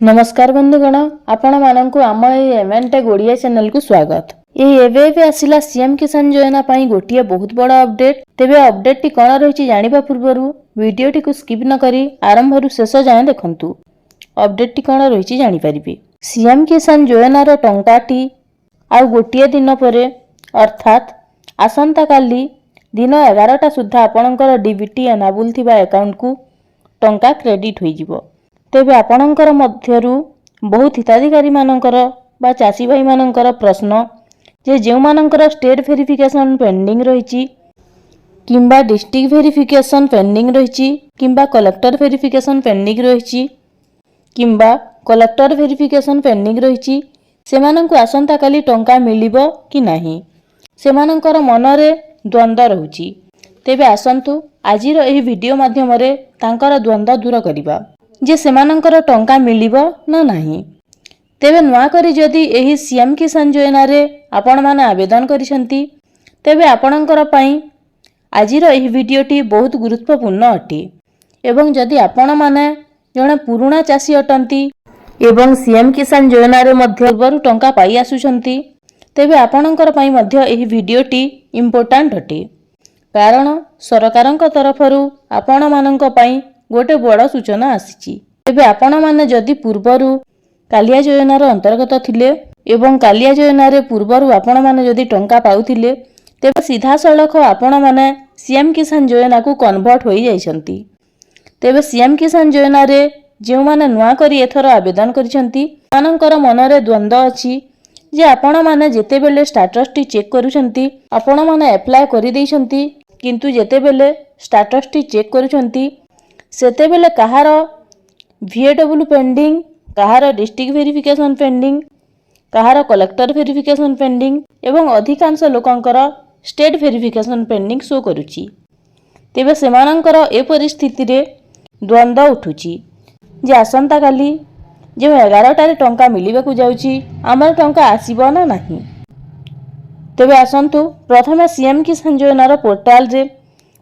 नमस्कार बंधुगण, आपण मानक आम एमएनटेक ओडिया चैनल को स्वागत। एबे आसिला सीएम किसान योजना पाई गोटिए बहुत बड़ अपडेट। तेबे अपडेट टी कौन रही जानिबा पूर्वरु वीडियो टी को स्किप न करी आरंभ रु शेष जाए देखंतु। अपडेट टी कौन रही जानि परिबे। सीएम किसान योजना रो टंका टी आ गोटिए दिन परे अर्थात आसंता काली दिन 11टा सुद्धा आपणकर डीबीटी एनाबुल थिबा अकाउंट को टंका क्रेडिट होई जिवो। तेबे आपणकर मध्यरु बहुत हिताधिकारी मानकर बा चासी भाई मानकर प्रश्न जे जेउ मानकर स्टेट वेरिफिकेशन पेंडिंग रहिछि किंबा डिस्ट्रिक्ट वेरिफिकेशन पेंडिंग रहिछि किंबा कलेक्टर वेरिफिकेशन पेंडिंग रहिछि किंबा कलेक्टर वेरिफिकेशन पेंडिंग रहिछि सेमानंकु आसंता काली टंका मिलिबो कि नाही सेमानंकर मनरे द्वंद्व रहुछि। तेबे आसंतु आजिर एही वीडियो माध्यम रे तांकर द्वंद्व दूर करिबा जे सेमानंकर टंका मिलिबो ना नाही। तेबे नुआ करी जदि एही सीएम किसान योजना रे आपण माने आवेदन करिसंती तेबे आपणकर पई आजिर एही वीडियोटी बहुत गुरुत्वपूर्ण अटे। एवं जदि आपण माने जणे पुरुणा चासी अटंती एवं सीएम किसान योजना रे मध्य पूर्वरु टंका पाई आसुछंती तेबे आपणकर पई मध्य एही वीडियोटी इंपोर्टेंट अटे। कारण सरकारक तरफरु आपण मानक पई गोटे बड़ सूचना आसीची। तेबे आपण माने जदि पूर्वरु कालिया योजना रो अंतर्गत थिले एवं कालिया योजना रे पूर्वरु आपण माने जदि टंका पाउथिले तेबे सीधा सड़क आपण माने सीएम किसान योजना को कन्वर्ट होई जाइछंती। तेबे सीएम किसान योजना रे जेउ माने नुआ करी एथर आवेदन करिसंती मानकर मनरे द्वंद्व अछि जे आपण माने जेते बेले स्टेटस टी चेक करूछंती आपण माने अप्लाई करि दैछंती किंतु जेते बेले स्टेटस टी चेक करूछंती सेते बेले कहार VAW पेंडिंग कहार डिस्ट्रिक्ट वेरिफिकेशन पेंडिंग कहार कलेक्टर वेरिफिकेशन पेंडिंग एवं अधिकांश लोकंकर स्टेट वेरिफिकेशन पेंडिंग शो करूची। तेबे सेमानंकर ए परिस्थिति रे द्वंद्व उठुची जे आसंता काली जे 11टारे टंका मिलिबाकू जाउची हमर टंका आसीबो ना नाही। तेबे आसंतु प्रथमे सीएम किसान योजना रो पोर्टल रे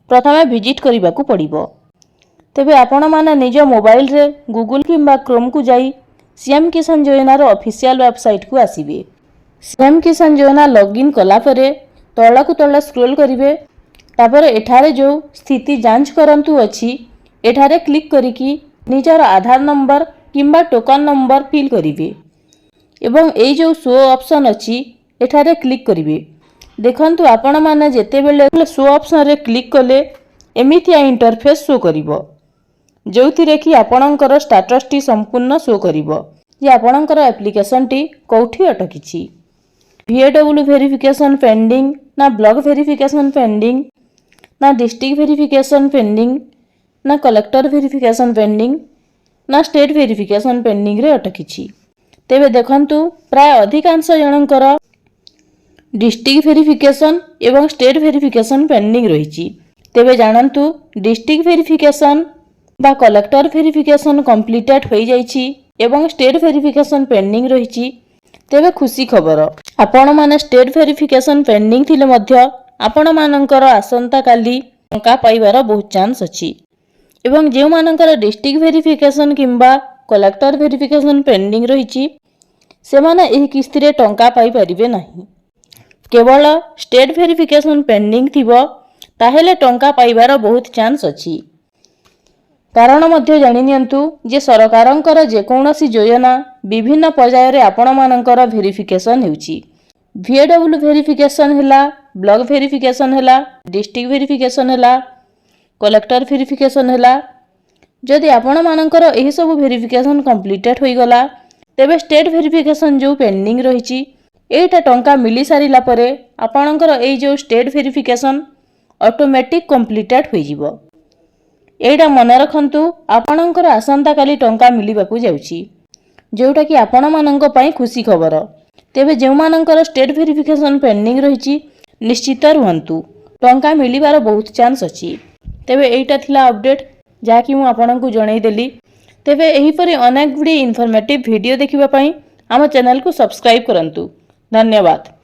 प्रथमे विजिट करिबाकू पड़िबो। तेबे आपण माने निज मोबाइल रे गूगल किंबा क्रोम को जाई सीएम किसान योजना रो ऑफिशियल वेबसाइट को आसीबे। सीएम किसान योजना लॉगिन कला परे तळा को तळा स्क्रॉल करिवे तापर एठारे जो स्थिति जांच करंतु अछि एठारे क्लिक करिकी निजर आधार नंबर किंबा टोकन नंबर फिल करिवे एवं एई जो शो ऑप्शन अछि एठारे क्लिक करिवे। देखंतु आपण माने जेते बेले शो ऑप्शन रे क्लिक कले एमितिया इंटरफेस शो करिवो जोथिरे कि आपणकर स्टेटस टी संपूर्ण शो करिवो जे आपणकर एप्लिकेशन टी कोठी अटकिछि। VAW वेरिफिकेशन पेंडिंग ना ब्लॉक वेरिफिकेशन पेंडिंग ना डिस्ट्रिक्ट वेरिफिकेशन पेंडिंग ना कलेक्टर वेरिफिकेशन पेंडिंग ना स्टेट वेरिफिकेशन पेंडिंग रे अटकिछि। तेबे देखंतु प्राय अधिकांश जनकर डिस्ट्रिक्ट वेरिफिकेशन एवं स्टेट वेरिफिकेशन पेंडिंग रहिछि। तेबे जानंतु डिस्ट्रिक्ट वेरिफिकेशन बा कलेक्टर वेरिफिकेशन कंप्लीटेड होई जाइछि एवं स्टेट वेरिफिकेशन पेंडिंग रहिछि। तेबे खुशी खबर आपण माने स्टेट वेरिफिकेशन पेंडिंग थिले मध्य आपण मानकर आसंता काली टंका पाइबार बहुत चांस अछि एवं जेउ मानकर डिस्ट्रिक्ट वेरिफिकेशन किंबा कलेक्टर वेरिफिकेशन पेंडिंग रहिछि से माने एही किस्ती रे टंका पाई परिबे नाही। केवल स्टेट वेरिफिकेशन पेंडिंग थिबो ताहेले टंका पाइबार बहुत चांस अछि। कारण मध्य जानि नियंतु जे सरकारंकर जे कोनोसी योजना विभिन्न पर्याय रे आपण मानकर वेरिफिकेशन हेउची। VAW वेरिफिकेशन हैला ब्लॉक वेरिफिकेशन हैला डिस्ट्रिक्ट वेरिफिकेशन हैला कलेक्टर वेरिफिकेशन हैला। जदि आपण मानकर एही सब वेरिफिकेशन कंप्लीटेड होई गला तेबे स्टेट वेरिफिकेशन जो पेंडिंग रहिची एटा टंका मिली सारिला परे आपणकर एई जो स्टेट वेरिफिकेशन ऑटोमेटिक कंप्लीटेड होई जिवो। एटा मन रखंतु आपणकर आसंता काली टंका मिलिबाकू जाउची जोटा कि आपण मानक पई खुशी खबर। तेबे जेउ मानकर स्टेट वेरिफिकेशन पेंडिंग रहिची निश्चित रुहंतु टंका मिलिबार बहुत चांस अछि। तेबे एटा थिला अपडेट जा कि मु आपनकू जणै देली। तेबे एही परि अनेक गुडी इन्फॉर्मेटिव वीडियो देखिबा पई हम चैनल को सब्सक्राइब करंतु। धन्यवाद।